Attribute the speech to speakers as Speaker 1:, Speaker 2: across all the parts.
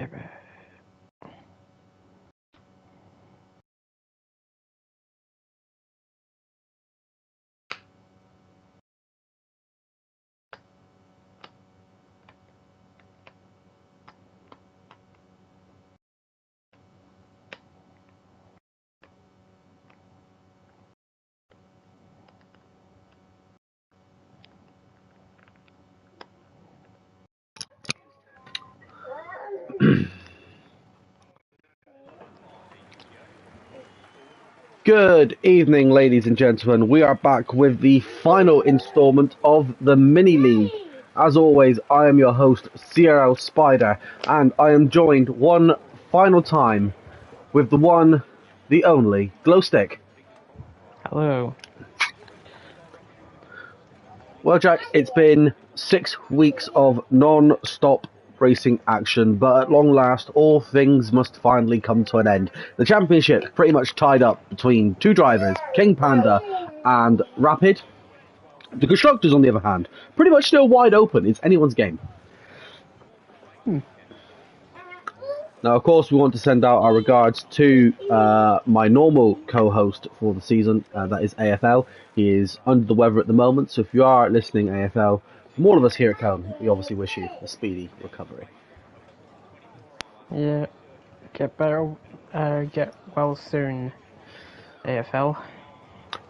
Speaker 1: Give it.
Speaker 2: Good evening, ladies and gentlemen. We are back with the final installment of the Mini League. As always, I am your host, CRL Spider, and I am joined one final time with the one, the only, Glowstick.
Speaker 1: Hello.
Speaker 2: Well, Jack, it's been 6 weeks of non-stop racing action, but at long last, all things must finally come to an end. The championship pretty much tied up between two drivers, King Panda and Rapid. The constructors, on the other hand, pretty much still wide open. It's anyone's game. Now, of course, we want to send out our regards to my normal co-host for the season, that is AFL. He is under the weather at the moment, so if you are listening, AFL, from all of us here at Cone, we obviously wish you a speedy recovery.
Speaker 1: Yeah. Get better. Get well soon, AFL.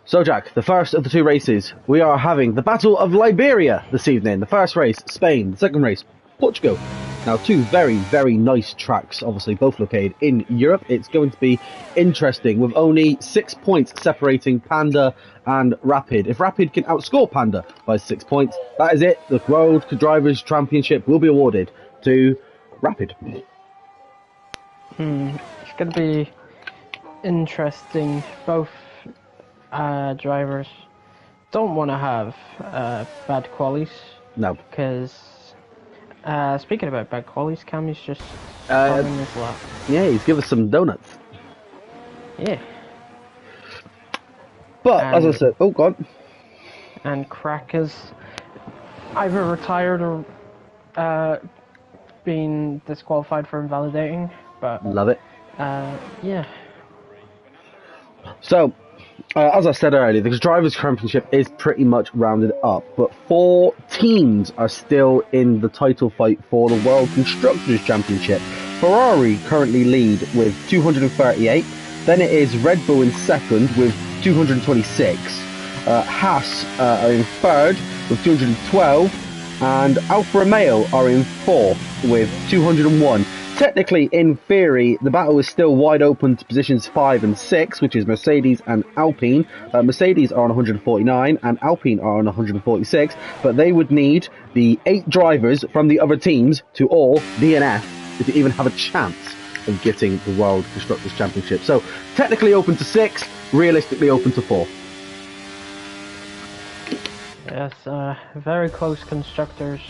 Speaker 2: So, Jack, the first of the two races, we are having the Battle of Liberia this evening. The first race, Spain. The second race, Portugal. Now, two very, very nice tracks, obviously both located in Europe. It's going to be interesting, with only 6 points separating Panda and Rapid. If Rapid can outscore Panda by 6 points, that is it. The World Drivers' Championship will be awarded to Rapid.
Speaker 1: It's going to be interesting. Both drivers don't want to have bad qualies.
Speaker 2: No.
Speaker 1: Because, speaking about bad qualies, Cammy's just on his lap.
Speaker 2: Yeah, he's given us some donuts.
Speaker 1: Yeah.
Speaker 2: But, as I said, oh, God.
Speaker 1: And Crack has either retired or been disqualified for invalidating. But
Speaker 2: Love it.
Speaker 1: yeah.
Speaker 2: So, as I said earlier, the Drivers' Championship is pretty much rounded up, but 4 teams are still in the title fight for the World Constructors' Championship. Ferrari currently lead with 238, then it is Red Bull in second with 226, Haas are in third with 212, and Alfa Romeo are in fourth with 201. Technically, in theory, the battle is still wide open to positions 5 and 6, which is Mercedes and Alpine. Mercedes are on 149 and Alpine are on 146, but they would need the 8 drivers from the other teams to all DNF to even have a chance of getting the World Constructors' Championship. So, technically open to 6, realistically open to 4.
Speaker 1: Yes, very close constructors.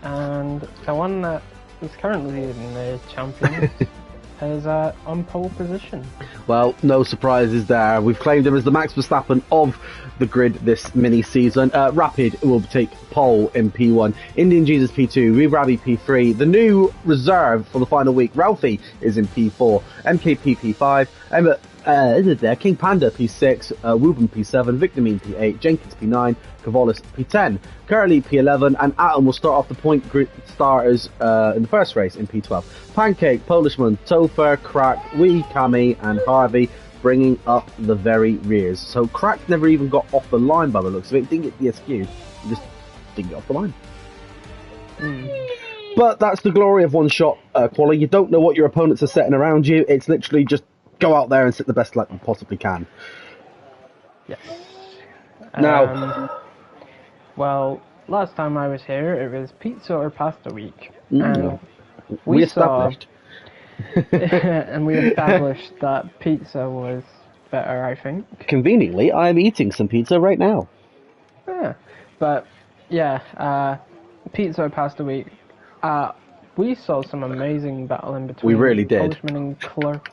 Speaker 1: And the one that is currently in the champions is on pole position. Well,
Speaker 2: no surprises there. We've claimed him as the Max Verstappen of the grid this mini season. Rapid will take pole in P1, Indian Jesus P2, Ravi P3. The new reserve for the final week, Ralphie, is in P4, MKP P5, King Panda P6, Wooben P7, Victorine P8, Jenkins P9, Cavalis P10, Curly P11, and Atom will start off the point group starters in the first race in P12. Pancake, Polishman, Topher, Crack, Wee, Cammy, and Harvey bringing up the very rears. So Crack never even got off the line by the looks of it. Didn't get the SQ, he just didn't get off the line. But that's the glory of one-shot quali. You don't know what your opponents are setting around you. It's literally just go out there and set the best luck you possibly can.
Speaker 1: Yes.
Speaker 2: Now,
Speaker 1: well, last time I was here, it was pizza or pasta week, and
Speaker 2: we established.
Speaker 1: And we established that pizza was better, I think.
Speaker 2: Conveniently, I'm eating some pizza right now.
Speaker 1: Yeah, but yeah, pizza or pasta week. We saw some amazing battle in between.
Speaker 2: We really did.
Speaker 1: Polishman and Clerk.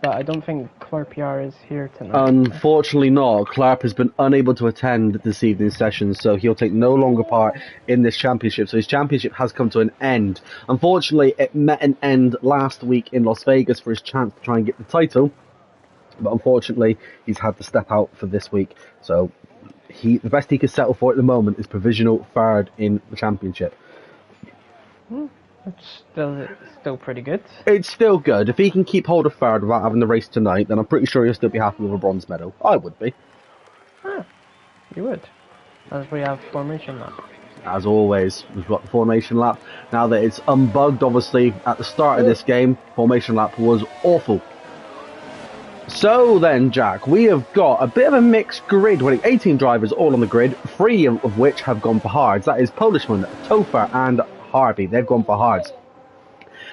Speaker 1: but I don't think Clarpiar is here tonight.
Speaker 2: Unfortunately not. Clarp has been unable to attend this evening's session, so he'll take no longer part in this championship. So his championship has come to an end. Unfortunately, it met an end last week in Las Vegas for his chance to try and get the title, but unfortunately, he's had to step out for this week. So the best he can settle for at the moment is provisional third in the championship.
Speaker 1: It's still pretty good.
Speaker 2: It's still good. If he can keep hold of third without having the race tonight, then I'm pretty sure he'll still be happy with a bronze medal. I would be.
Speaker 1: You would. As we have formation lap.
Speaker 2: As always, we've got the formation lap. Now that it's unbugged, obviously, at the start of this game, formation lap was awful. So then, Jack, we have got a bit of a mixed grid, winning 18 drivers all on the grid, 3 of which have gone for hards. That is Polishman, Topher and Harvey. They've gone for hards.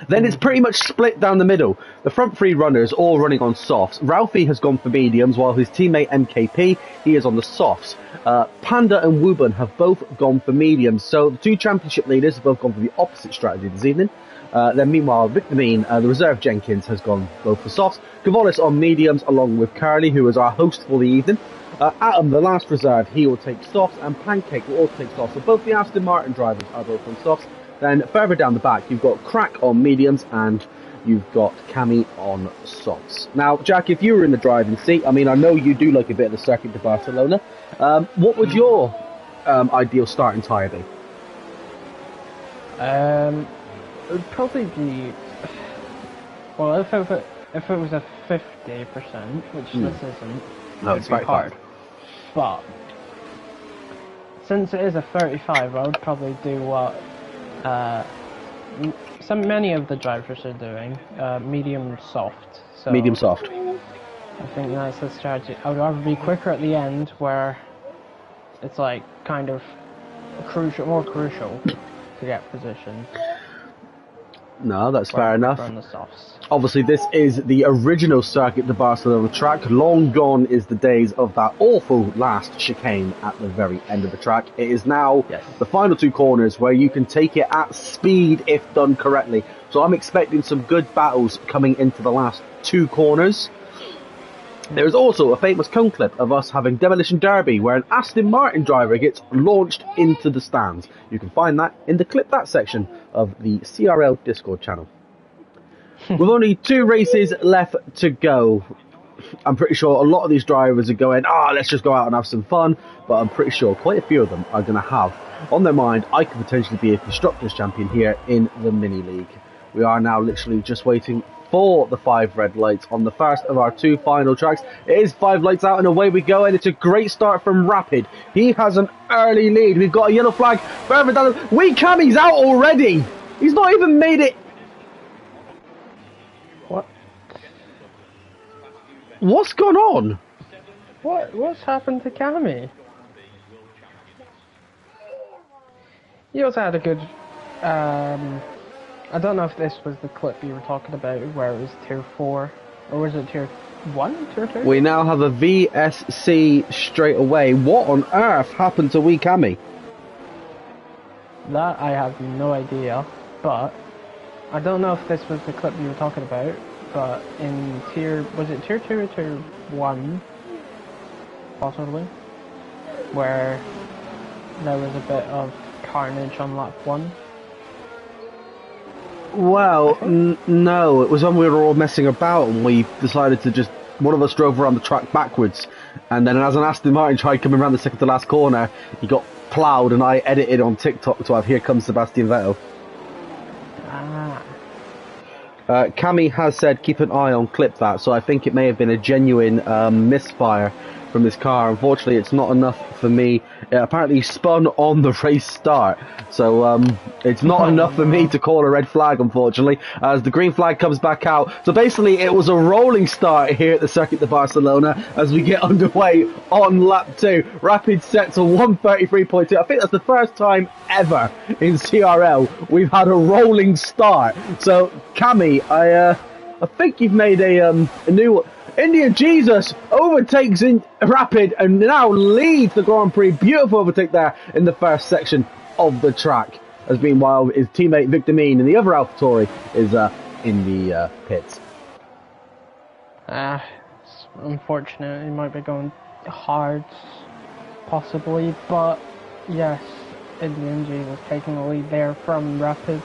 Speaker 2: Then it's pretty much split down the middle. The front 3 runners all running on softs. Ralphie has gone for mediums, while his teammate MKP, he is on the softs. Panda and Wubun have both gone for mediums. So the 2 championship leaders have both gone for the opposite strategy this evening. Then meanwhile, Victor Mean, the reserve Jenkins, has gone both for softs. Kavolis on mediums, along with Curly, who is our host for the evening. Adam, the last reserve, he will take softs, and Pancake will also take softs. So both the Aston Martin drivers are both on softs. Then further down the back, you've got Crack on mediums, and you've got Cami on softs. Now, Jack, if you were in the driving seat, I mean, I know you do like a bit of the circuit to Barcelona. What would your ideal starting tyre be?
Speaker 1: It would probably be... Well, if it was a 50%, which this isn't,
Speaker 2: no, it's very hard.
Speaker 1: But since it is a 35, I would probably do what many of the drivers are doing, medium soft. So
Speaker 2: medium soft.
Speaker 1: I think that's the strategy. I would rather be quicker at the end, where it's like kind of more crucial to get position.
Speaker 2: No, that's fair enough.
Speaker 1: On the softs.
Speaker 2: Obviously, this is the original circuit, the Barcelona track. Long gone is the days of that awful last chicane at the very end of the track. It is now the final 2 corners where you can take it at speed if done correctly. So I'm expecting some good battles coming into the last 2 corners. There is also a famous cone clip of us having Demolition Derby, where an Aston Martin driver gets launched into the stands. You can find that in the Clip That section of the CRL Discord channel. With only 2 races left to go, I'm pretty sure a lot of these drivers are going, let's just go out and have some fun, but I'm pretty sure quite a few of them are going to have on their mind, I could potentially be a Constructors Champion here in the Mini League. We are now literally just waiting for the 5 red lights on the first of our 2 final tracks. It is 5 lights out and away we go, and it's a great start from Rapid. He has an early lead. We've got a yellow flag further down. Cami's out already. He's not even made it.
Speaker 1: What?
Speaker 2: What's gone on?
Speaker 1: What's happened to Cami? He also had a good I don't know if this was the clip you were talking about where it was tier 4, or was it tier 1, tier 2?
Speaker 2: We now have a VSC straight away. What on earth happened to Cami?
Speaker 1: That I have no idea, but I don't know if this was the clip you were talking about, but in was it tier 2 or tier 1, possibly, where there was a bit of carnage on lap 1?
Speaker 2: Well, no, it was when we were all messing about and we decided to just, one of us drove around the track backwards, and then as an Aston Martin tried coming around the second to last corner, he got ploughed, and I edited on TikTok to have "Here Comes Sebastian Vettel." Cami has said keep an eye on Clip That, so I think it may have been a genuine misfire from this car. Unfortunately, it's not enough for me. It apparently spun on the race start, so it's not enough for me to call a red flag, unfortunately, as the green flag comes back out. So basically, it was a rolling start here at the Circuit de Barcelona as we get underway on lap 2. Rapid set to 133.2. I think that's the first time ever in CRL we've had a rolling start. So, Cami, I think you've made a new one. Indian Jesus overtakes in Rapid and now leads the Grand Prix. Beautiful overtake there in the first section of the track. As meanwhile, his teammate Victor Mean and the other AlphaTauri is in the pits.
Speaker 1: It's unfortunate. He might be going hard, possibly, but yes, Indian Jesus taking the lead there from Rapid.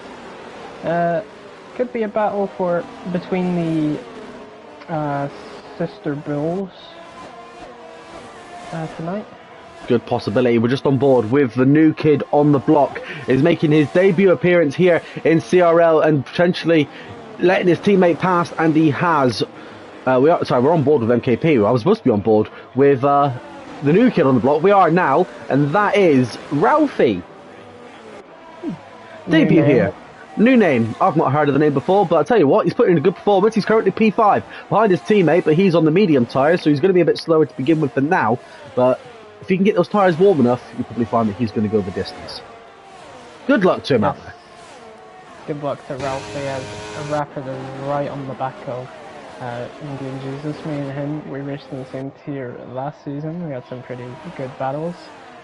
Speaker 1: Could be a battle between the sister bulls tonight.
Speaker 2: Good possibility. We're just on board with the new kid on the block. Is making his debut appearance here in CRL and potentially letting his teammate pass, and he has. We're on board with MKP. I was supposed to be on board with the new kid on the block. We are now, and that is Ralphie. Debut here. New name. I've not heard of the name before, but I'll tell you what, he's putting in a good performance. He's currently P5 behind his teammate, but he's on the medium tyres, so he's going to be a bit slower to begin with for now. But if he can get those tyres warm enough, you'll probably find that he's going to go the distance. Good luck to him out there.
Speaker 1: Good luck to Ralphie, as Rapid is right on the back of Indian Jesus. Me and him, we raced in the same tier last season. We had some pretty good battles.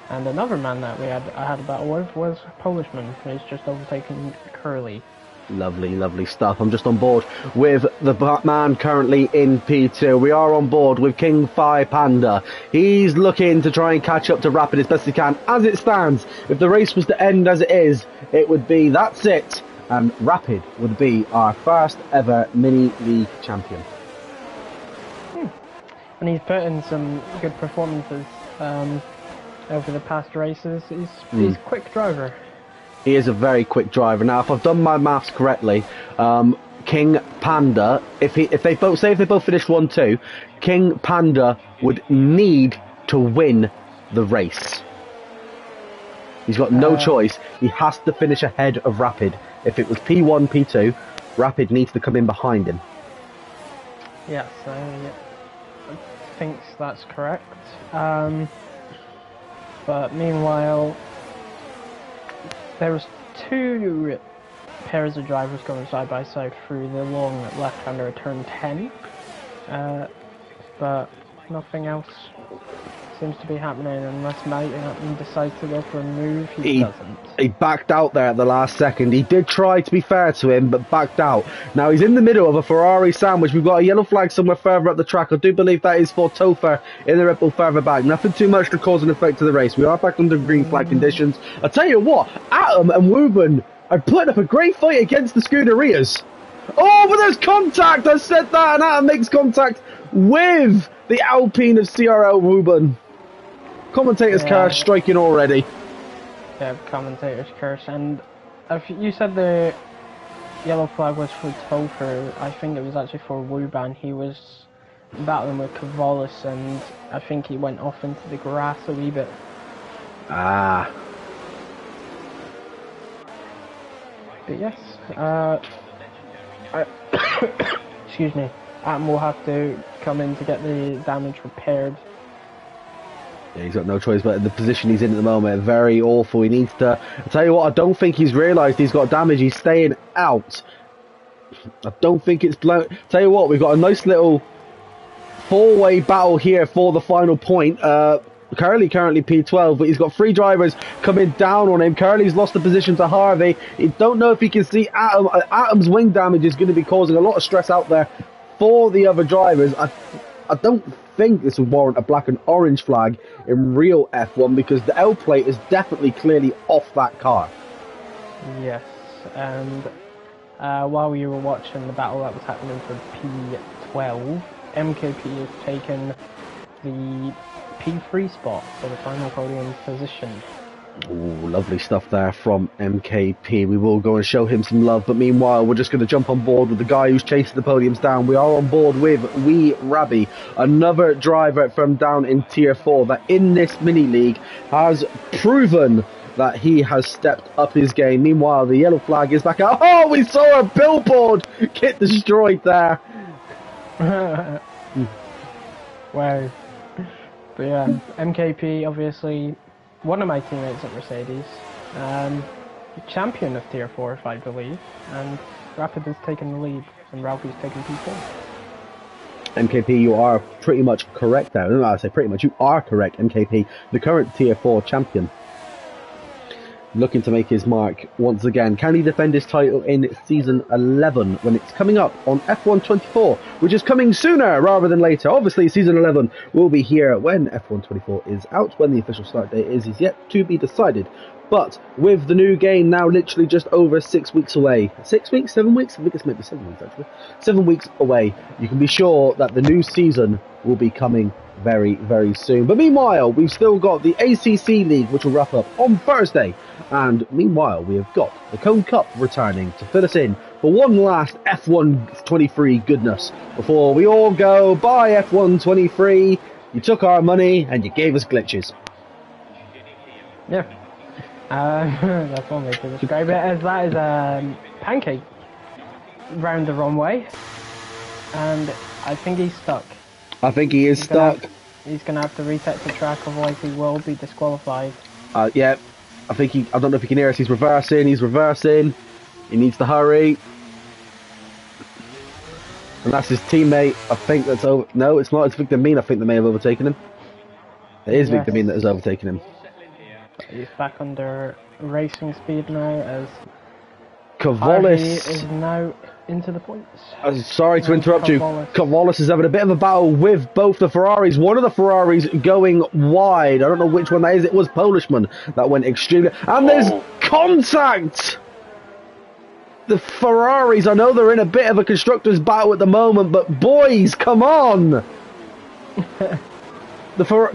Speaker 1: And another man that I had a battle with was Polishman, who's just overtaken Curly.
Speaker 2: Lovely, lovely stuff. I'm just on board with the man currently in P2. We are on board with King Phi Panda. He's looking to try and catch up to Rapid as best he can. As it stands, if the race was to end as it is, it would be that's it. And Rapid would be our first ever mini league champion.
Speaker 1: And he's put in some good performances over the past races. He's a quick driver.
Speaker 2: He is a very quick driver. Now, if I've done my maths correctly, King Panda, if they both finish 1-2, King Panda would need to win the race. He's got no choice. He has to finish ahead of Rapid. If it was P1, P2, Rapid needs to come in behind him.
Speaker 1: Yes, I think that's correct. But meanwhile, there was two pairs of drivers going side by side through the long left-hander at turn 10, but nothing else seems to be happening unless Mountain decides to go for a move. He doesn't.
Speaker 2: He backed out there at the last second. He did try to be fair to him, but backed out. Now he's in the middle of a Ferrari sandwich. We've got a yellow flag somewhere further up the track. I do believe that is for Topher in the Red Bull further back. Nothing too much to cause an effect to the race. We are back under green flag conditions. I tell you what, Atom and Wuben are putting up a great fight against the Scuderias. Oh, but there's contact! I said that, and Atom makes contact with the Alpine of CRL Wuben. Commentator's curse striking already.
Speaker 1: Yeah, commentator's curse. And if you said the yellow flag was for Topher, I think it was actually for Wuban. He was battling with Cavalis, and I think he went off into the grass a wee bit.
Speaker 2: Ah.
Speaker 1: But yes, excuse me, Atom will have to come in to get the damage repaired.
Speaker 2: Yeah, he's got no choice, but the position he's in at the moment, very awful. He needs to... I'll tell you what, I don't think he's realised he's got damage. He's staying out. I don't think it's blown... Tell you what, we've got a nice little four-way battle here for the final point. Curly currently P12, but he's got three drivers coming down on him. Curly's lost the position to Harvey. You don't know if he can see Atom. Atom's wing damage is going to be causing a lot of stress out there for the other drivers. I don't think this would warrant a black and orange flag in real F1 because the L plate is definitely clearly off that car.
Speaker 1: Yes, and while we were watching the battle that was happening for P12, MKP has taken the P3 spot for the final podium position.
Speaker 2: Ooh, lovely stuff there from MKP. We will go and show him some love, but meanwhile we're just going to jump on board with the guy who's chasing the podiums down. We are on board with Wee Rabbi, another driver from down in Tier 4 that in this mini league has proven that he has stepped up his game. Meanwhile, the yellow flag is back out. Oh, we saw a billboard get destroyed there.
Speaker 1: Wow. But yeah, MKP obviously one of my teammates at Mercedes, champion of Tier 4 if I believe, and Rapid has taken the lead and Ralphie's taken P4.
Speaker 2: MKP, you are pretty much correct there. I say pretty much, you are correct, MKP, the current Tier 4 champion. looking to make his mark once again. Can he defend his title in season 11 when it's coming up on F1 24, which is coming sooner rather than later? Obviously, season 11 will be here when F1 24 is out. When the official start date is yet to be decided. But with the new game now literally just over 6 weeks away. 6 weeks? 7 weeks? I think it's maybe 7 weeks actually. 7 weeks away. You can be sure that the new season will be coming very, very soon. But meanwhile, we've still got the ACC League, which will wrap up on Thursday. And meanwhile, we have got the Cone Cup returning to fill us in for one last F1 23 goodness before we all go, bye F1 23. You took our money and you gave us glitches.
Speaker 1: Yeah. That's one way to describe it, as that is a pancake round the wrong way, and I think he's stuck.
Speaker 2: I think he is stuck.
Speaker 1: He's going to have to reset the track, otherwise he will be disqualified.
Speaker 2: Yeah, I think I don't know if you can hear us, he's reversing, he needs to hurry. And that's his teammate, I think that's over. No, it's not, it's Victor Mean, I think they may have overtaken him. It is Victor Mean that has overtaken him.
Speaker 1: He's back under racing speed now, as
Speaker 2: Cavalis
Speaker 1: is now into the points.
Speaker 2: Sorry to interrupt you. Cavalis is having a bit of a battle with both the Ferraris. One of the Ferraris going wide. I don't know which one that is. It was Polishman that went extremely... And there's contact! The Ferraris, I know they're in a bit of a constructor's battle at the moment, but boys, come on!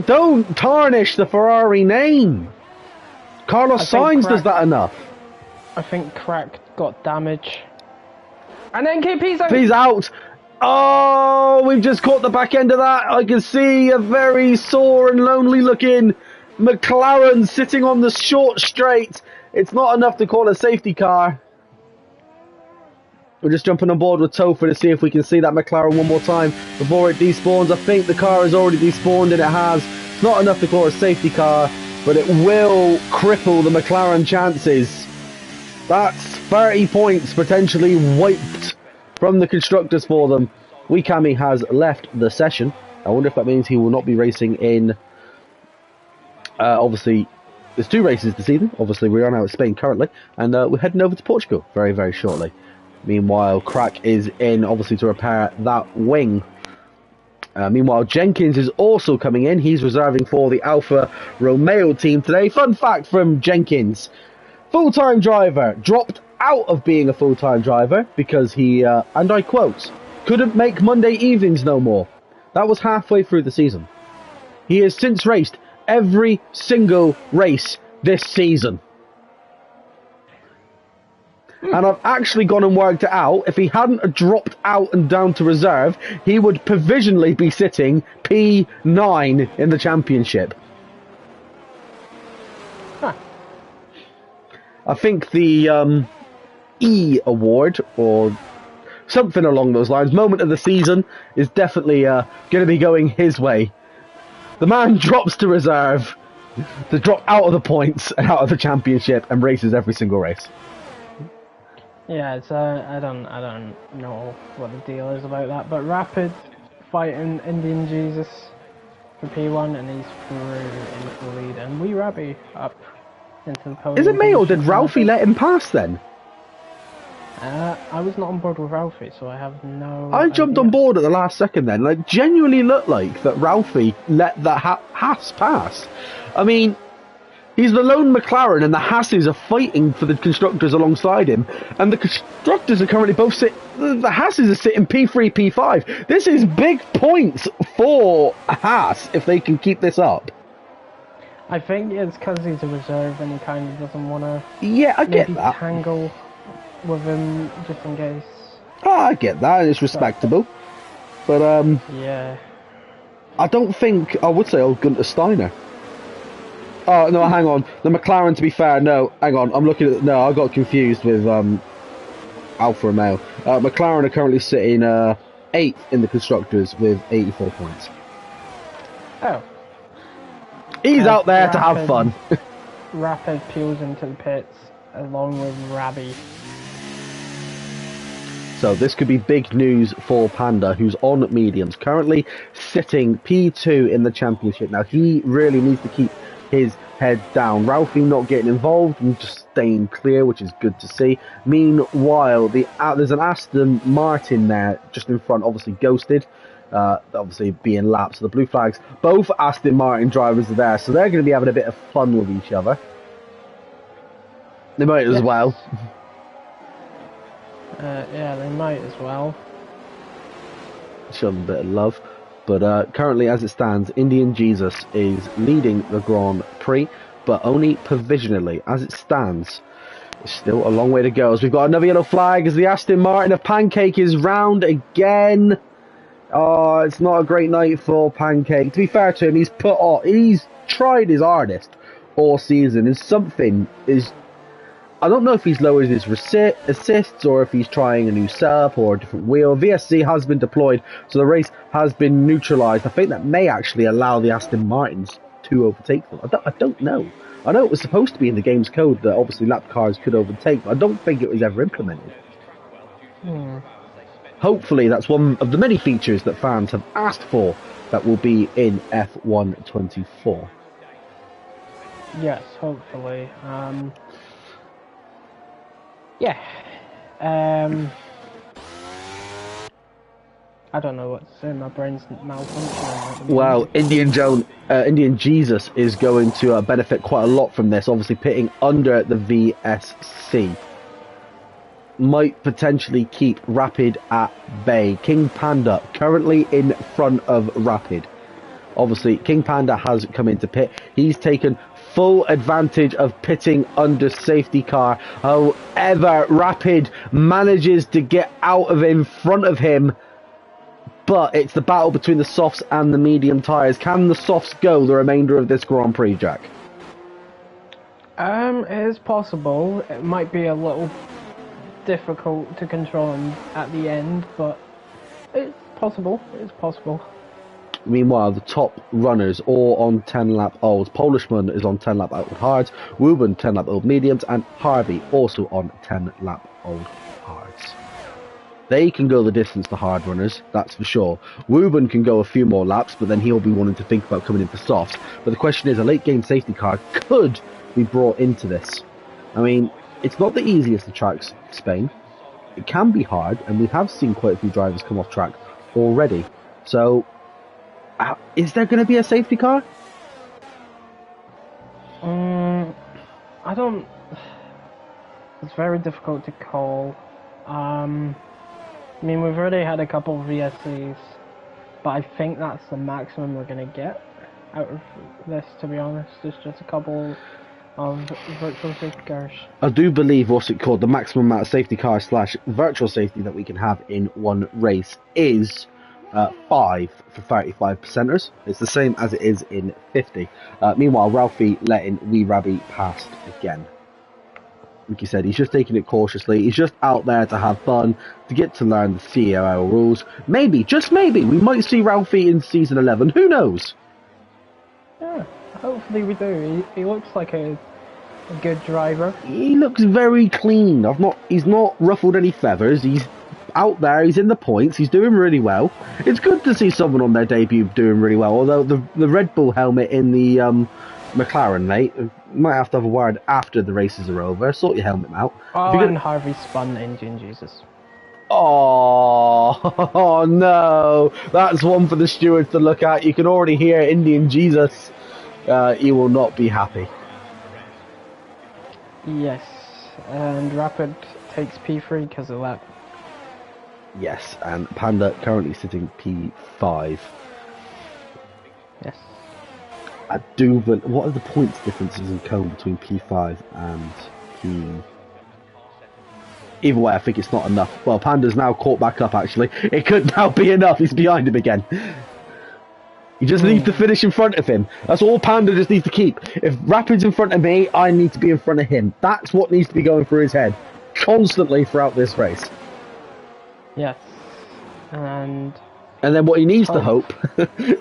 Speaker 2: Don't tarnish the Ferrari name. Carlos Sainz does that enough.
Speaker 1: I think Crack got damage. And then KP's out.
Speaker 2: He's out. Oh, we've just caught the back end of that. I can see a very sore and lonely looking McLaren sitting on the short straight. It's not enough to call a safety car. We're just jumping on board with Topher to see if we can see that McLaren one more time before it despawns. I think the car has already despawned, and it has. It's not enough to call a safety car, but it will cripple the McLaren chances. That's 30 points potentially wiped from the constructors for them. Wikami has left the session. I wonder if that means he will not be racing in... obviously, there's 2 races this evening. Obviously, we are now at Spain currently, and we're heading over to Portugal very, very shortly. Meanwhile, Crack is in, obviously, to repair that wing. Meanwhile, Jenkins is also coming in. He's reserving for the Alfa Romeo team today. Fun fact from Jenkins. Full-time driver, dropped out of being a full-time driver because he, and I quote, couldn't make Monday evenings no more. That was halfway through the season. He has since raced every single race this season. And I've actually gone and worked it out. If he hadn't dropped out and down to reserve, he would provisionally be sitting P9 in the championship.
Speaker 1: Huh.
Speaker 2: I think the E award, or something along those lines, moment of the season, is definitely going to be going his way. The man drops to reserve to drop out of the points and out of the championship and races every single race.
Speaker 1: Yeah, it's I don't know what the deal is about that, but Rapid fighting Indian Jesus for P1, and he's through into the lead, and Wee Rabby up into the podium.
Speaker 2: Is it me, or did Ralphie let him pass then?
Speaker 1: I was not on board with Ralphie, so I have no
Speaker 2: I jumped on board at the last second then, and it genuinely looked like that Ralphie let that Haas pass. I mean, he's the lone McLaren, and the Hasses are fighting for the constructors alongside him. And the constructors are currently both the Hasses are sitting P3, P5. This is big points for Haas if they can keep this up.
Speaker 1: I think it's because he's a reserve and he kind of doesn't want to.
Speaker 2: Yeah, I get that.
Speaker 1: Tangle with him just in case.
Speaker 2: Oh, I get that. It's respectable, but
Speaker 1: yeah.
Speaker 2: I don't think I would say Gunther Steiner. Oh, no, hang on. The McLaren, to be fair, no, hang on. I'm looking at... No, I got confused with Alfa Romeo. McLaren are currently sitting 8th in the Constructors with 84 points.
Speaker 1: Oh.
Speaker 2: He's out there to have fun.
Speaker 1: Rapid peels into the pits, along with Rabby.
Speaker 2: So this could be big news for Panda, who's on mediums. Currently sitting P2 in the championship. Now, he really needs to keep his head down. Ralphie not getting involved and just staying clear, which is good to see. Meanwhile, there's an Aston Martin there just in front, obviously ghosted. Obviously being lapped, so the blue flags. Both Aston Martin drivers are there, so they're going to be having a bit of fun with each other. They might as well.
Speaker 1: Yeah, they might as well.
Speaker 2: Show them a bit of love. But currently, as it stands, Indian Jesus is leading the Grand Prix, but only provisionally. As it stands, it's still a long way to go. As we've got another yellow flag as the Aston Martin of Pancake is round again. Oh, it's not a great night for Pancake. To be fair to him, he's tried his hardest all season. I don't know if he's lowered his assists or if he's trying a new setup or a different wheel. VSC has been deployed, so the race has been neutralised. I think that may actually allow the Aston Martins to overtake them. I don't know. I know it was supposed to be in the game's code that obviously lap cars could overtake, but I don't think it was ever implemented. Hopefully that's one of the many features that fans have asked for that will be in F1 24.
Speaker 1: Yes, hopefully. Yeah. I don't know what to say. My brain's malfunctioning.
Speaker 2: Well, Indian Jesus is going to benefit quite a lot from this. Obviously, pitting under the VSC might potentially keep Rapid at bay. King Panda currently in front of Rapid. Obviously, King Panda has come into pit. He's taken full advantage of pitting under safety car. However, Rapid manages to get out of in front of him, but it's the battle between the softs and the medium tyres. Can the softs go the remainder of this Grand Prix, Jack?
Speaker 1: It is possible. It might be a little difficult to control at the end, but it's possible. It's possible.
Speaker 2: Meanwhile, the top runners all on 10-lap olds. Polishman is on 10-lap old hards, Wooben 10-lap old mediums, and Harvey also on 10-lap old hards. They can go the distance, the hard runners, that's for sure. Wooben can go a few more laps, but then he'll be wanting to think about coming in for softs. But the question is, a late game safety car could be brought into this. I mean, it's not the easiest of tracks, Spain. It can be hard, and we have seen quite a few drivers come off track already. So, is there going to be a safety car?
Speaker 1: I don't... It's very difficult to call. I mean, we've already had a couple of VSCs, but I think that's the maximum we're going to get out of this, to be honest. It's just a couple of virtual safety cars.
Speaker 2: I do believe what's it called, the maximum amount of safety cars / virtual safety that we can have in one race is 5 for 35%ers. It's the same as it is in 50. Meanwhile, Ralphie letting Wee Rabby past again. Like you said, he's just taking it cautiously. He's just out there to have fun, to get to learn the CRL rules. Maybe, just maybe, we might see Ralphie in Season 11. Who knows?
Speaker 1: Yeah, hopefully we do. He looks like a good driver.
Speaker 2: He looks very clean. He's not ruffled any feathers. He's out there. He's in the points. He's doing really well. It's good to see someone on their debut doing really well. Although the Red Bull helmet in the McLaren, mate, might have to have a word after the races are over. Sort your helmet out.
Speaker 1: Oh, and Harvey spun Indian Jesus.
Speaker 2: Oh no, that's one for the stewards to look at. You can already hear Indian Jesus. He will not be happy.
Speaker 1: Yes, and Rapid takes P3 because of that.
Speaker 2: Yes, and Panda currently sitting P5.
Speaker 1: Yes.
Speaker 2: I do, but what are the points differences in cone between P5 and P... Either way, I think it's not enough. Well, Panda's now caught back up, actually. It could now be enough. He's behind him again. He just needs to finish in front of him. That's all Panda just needs to keep. If Rapid's in front of me, I need to be in front of him. That's what needs to be going through his head constantly throughout this race.
Speaker 1: Yes. And
Speaker 2: then what he needs to hope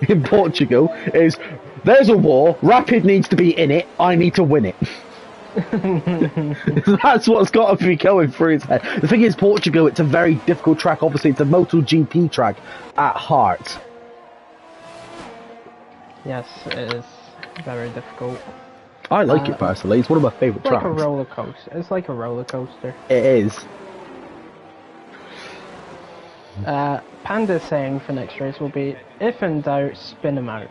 Speaker 2: in Portugal is, there's a war, Rapid needs to be in it, I need to win it. That's what's got to be going through his head. The thing is, Portugal, it's a very difficult track. Obviously, it's a MotoGP track at heart.
Speaker 1: Yes, it is very difficult.
Speaker 2: I like it personally. It's one of my favourite tracks.
Speaker 1: It's like a roller coaster. It's like a roller coaster.
Speaker 2: It is.
Speaker 1: Panda's saying for next race will be, if in doubt, spin him out.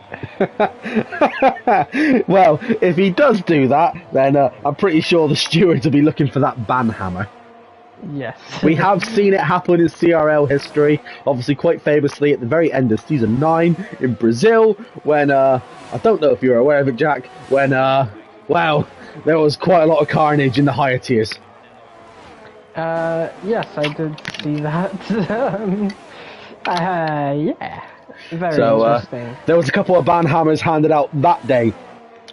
Speaker 2: Well, if he does do that, then I'm pretty sure the stewards will be looking for that ban hammer.
Speaker 1: Yes.
Speaker 2: We have seen it happen in CRL history, obviously quite famously at the very end of Season 9 in Brazil, when, I don't know if you're aware of it, Jack, when, wow, there was quite a lot of carnage in the higher tiers.
Speaker 1: Yes, I did see that. Yeah, very interesting.
Speaker 2: There was a couple of ban hammers handed out that day.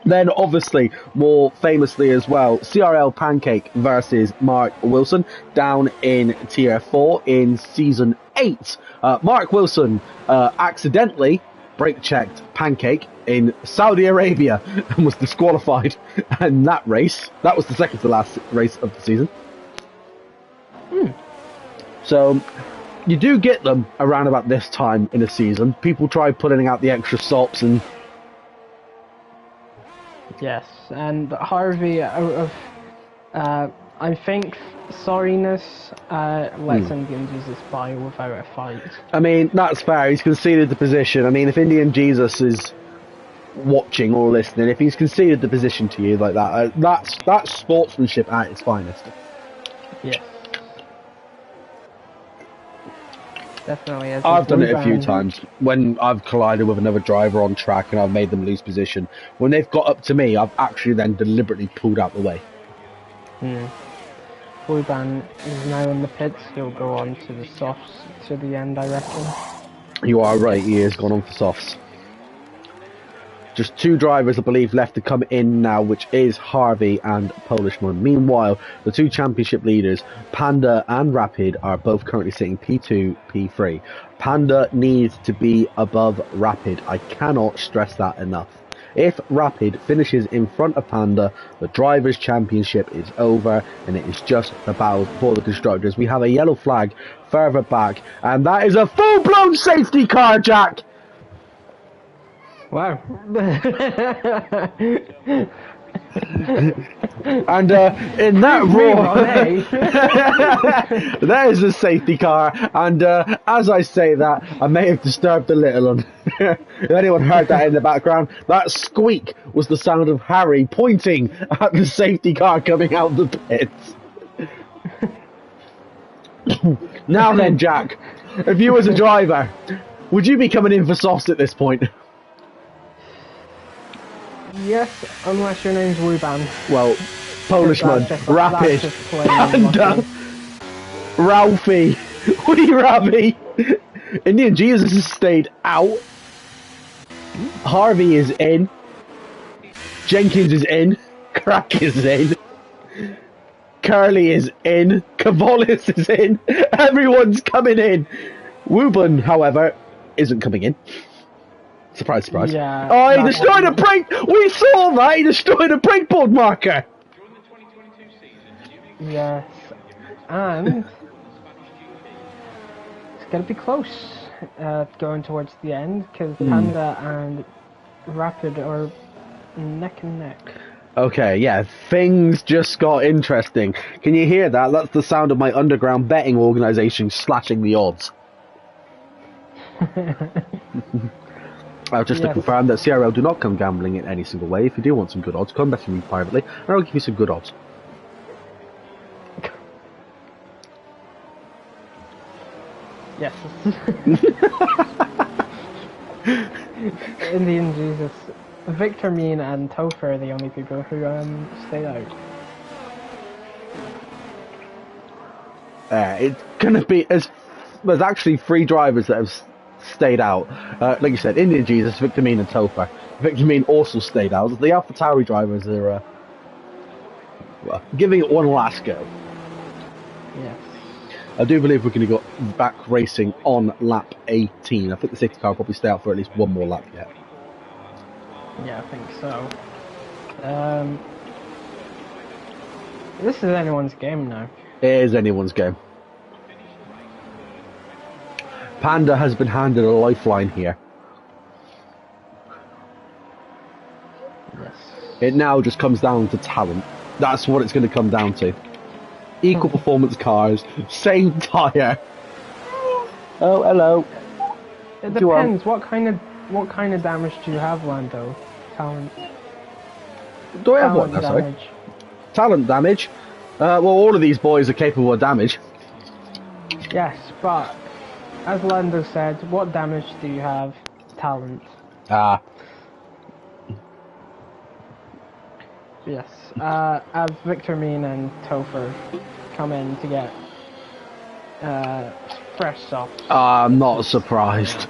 Speaker 2: Then, obviously, more famously as well, CRL Pancake versus Mark Wilson down in Tier 4 in Season 8. Mark Wilson accidentally brake-checked Pancake in Saudi Arabia and was disqualified in that race. That was the second to last race of the season. So, you do get them around about this time in a season. People try putting out the extra stops and...
Speaker 1: Yes, and Harvey, out of, I think, sorriness, lets Indian Jesus by without a fight.
Speaker 2: I mean, that's fair. He's conceded the position. I mean, if Indian Jesus is watching or listening, if he's conceded the position to you like that, that's sportsmanship at its finest.
Speaker 1: Yes. Definitely.
Speaker 2: I've done it a few times when I've collided with another driver on track and I've made them lose position. When they've got up to me, I've actually then deliberately pulled out the way.
Speaker 1: Wuban is now in the pits. He'll go on to the softs to the end, I reckon.
Speaker 2: You are right, he has gone on for softs. Just two drivers, I believe, left to come in now, which is Harvey and Polishman. Meanwhile, the two championship leaders, Panda and Rapid, are both currently sitting P2, P3. Panda needs to be above Rapid. I cannot stress that enough. If Rapid finishes in front of Panda, the Drivers' Championship is over, and it is just the battle for the Constructors. We have a yellow flag further back, and that is a full-blown safety car, Jack!
Speaker 1: Wow.
Speaker 2: And in that roar, there is a safety car, and as I say that, I may have disturbed a little one. If anyone heard that in the background, that squeak was the sound of Harry pointing at the safety car coming out of the pits. Now then, Jack, if you was a driver, would you be coming in for softs at this point?
Speaker 1: Yes, unless your name's Wuban.
Speaker 2: Well, Polishman, Rapid, Panda, Ralphie, Wee Rabby. Indian Jesus has stayed out. Harvey is in. Jenkins is in. Crack is in. Curly is in. Cavolis is in. Everyone's coming in. Wuban, however, isn't coming in. Surprise, surprise.
Speaker 1: Yeah,
Speaker 2: oh, he destroyed a brake! We saw that! He destroyed a brake board marker!
Speaker 1: Yes, and it's going to be close going towards the end, because Panda and Rapid are neck and neck.
Speaker 2: Okay, yeah, things just got interesting. Can you hear that? That's the sound of my underground betting organisation slashing the odds. Just to confirm that CRL do not come gambling in any single way. If you do want some good odds, come back to me privately, and I'll give you some good odds.
Speaker 1: Yes. Indian Jesus. Victor, Mean, and Topher are the only people who stayed out.
Speaker 2: It's gonna be there's actually 3 drivers that have stayed out. Like you said, Indian Jesus, Victor Mean, and Topher. Victor Mean also stayed out. The AlphaTauri drivers are giving it one last go.
Speaker 1: Yes.
Speaker 2: I do believe we're going to go back racing on lap 18. I think the safety car will probably stay out for at least one more lap yet.
Speaker 1: Yeah, I think so. This is anyone's game now.
Speaker 2: It is anyone's game. Panda has been handed a lifeline here.
Speaker 1: Yes.
Speaker 2: It now just comes down to talent. That's what it's going to come down to. Equal performance cars, same tyre. Oh, hello.
Speaker 1: It depends. What kind of damage do you have, Lando? Talent.
Speaker 2: Do I have what now, sorry? Talent damage? Well, all of these boys are capable of damage.
Speaker 1: Yes, but as Lando said, what damage do you have? Talent.
Speaker 2: Ah.
Speaker 1: Yes. As Victor Mean and Topher come in to get fresh softs.
Speaker 2: I'm not surprised.